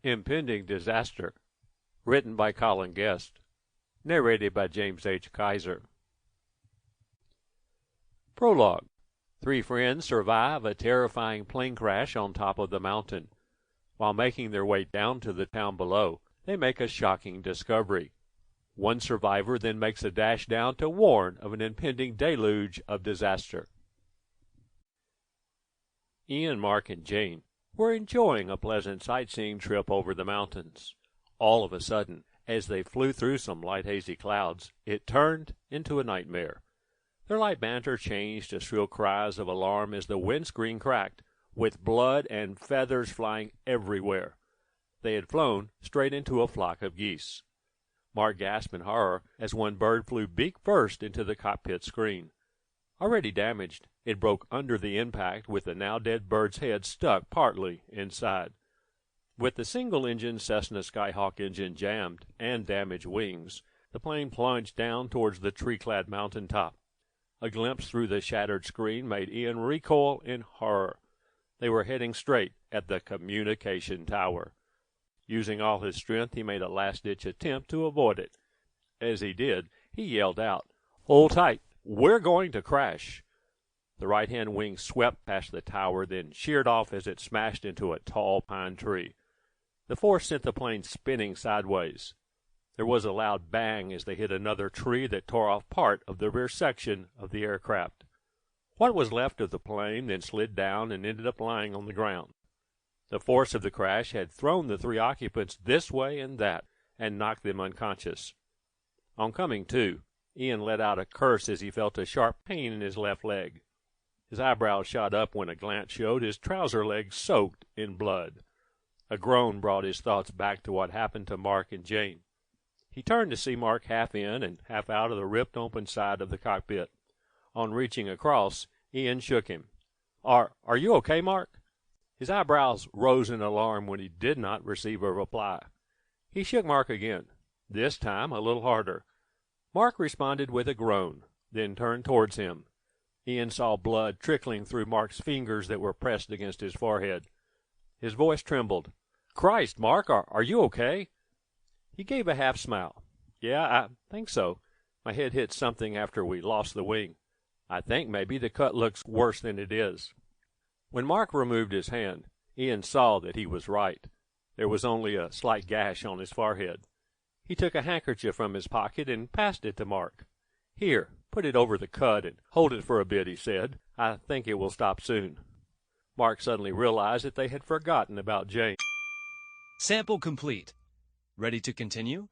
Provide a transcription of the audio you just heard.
Impending Disaster, written by Colin, narrated by James H. Kiser. Prologue. Three friends survive a terrifying plane crash on top of the mountain. While making their way down to the town below, they make a shocking discovery. One survivor then makes a dash down to warn of an impending deluge of disaster. Ian, Mark, and Jane were enjoying a pleasant sightseeing trip over the mountains. All of a sudden, as they flew through some light hazy clouds, it turned into a nightmare. Their light banter changed to shrill cries of alarm as the windscreen cracked, with blood and feathers flying everywhere. They had flown straight into a flock of geese. Mark gasped in horror as one bird flew beak first into the cockpit screen. Already damaged, it broke under the impact, with the now dead bird's head stuck partly inside. With the single-engine Cessna Skyhawk engine jammed and damaged wings, the plane plunged down towards the tree-clad mountain top. A glimpse through the shattered screen made Ian recoil in horror. They were heading straight at the communication tower. Using all his strength, he made a last-ditch attempt to avoid it. As he did, he yelled out, "Hold tight! We're going to crash!" The right-hand wing swept past the tower, then sheared off as it smashed into a tall pine tree. The force sent the plane spinning sideways. There was a loud bang as they hit another tree that tore off part of the rear section of the aircraft. What was left of the plane then slid down and ended up lying on the ground. The force of the crash had thrown the three occupants this way and that, and knocked them unconscious. On coming to, Ian let out a curse as he felt a sharp pain in his left leg. His eyebrows shot up when a glance showed his trouser leg soaked in blood. A groan brought his thoughts back to what happened to Mark and Jane. He turned to see Mark half in and half out of the ripped-open side of the cockpit. On reaching across, Ian shook him. Are you okay, Mark?" His eyebrows rose in alarm when he did not receive a reply. He shook Mark again, this time a little harder. Mark responded with a groan, then turned towards him. Ian saw blood trickling through Mark's fingers that were pressed against his forehead. His voice trembled. "Christ, Mark, are you okay?" He gave a half-smile. "Yeah, I think so. My head hit something after we lost the wing. I think maybe the cut looks worse than it is." When Mark removed his hand, Ian saw that he was right. There was only a slight gash on his forehead. He took a handkerchief from his pocket and passed it to Mark. "Here, put it over the cut and hold it for a bit," he said. "I think it will stop soon." Mark suddenly realized that they had forgotten about Jane. Sample complete. Ready to continue?